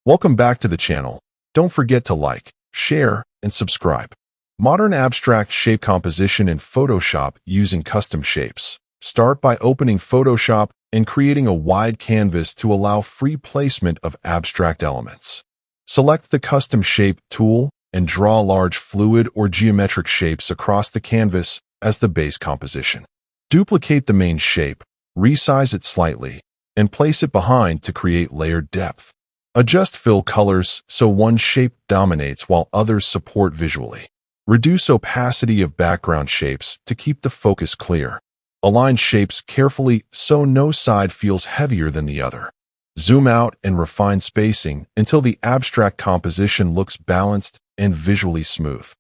Welcome back to the channel. Don't forget to like, share, and subscribe. Modern abstract shape composition in Photoshop using custom shapes. Start by opening Photoshop and creating a wide canvas to allow free placement of abstract elements. Select the Custom Shape tool and draw large fluid or geometric shapes across the canvas as the base composition. Duplicate the main shape, resize it slightly, and place it behind to create layered depth. Adjust fill colors so one shape dominates while others support visually. Reduce opacity of background shapes to keep the focus clear. Align shapes carefully so no side feels heavier than the other. Zoom out and refine spacing until the abstract composition looks balanced and visually smooth.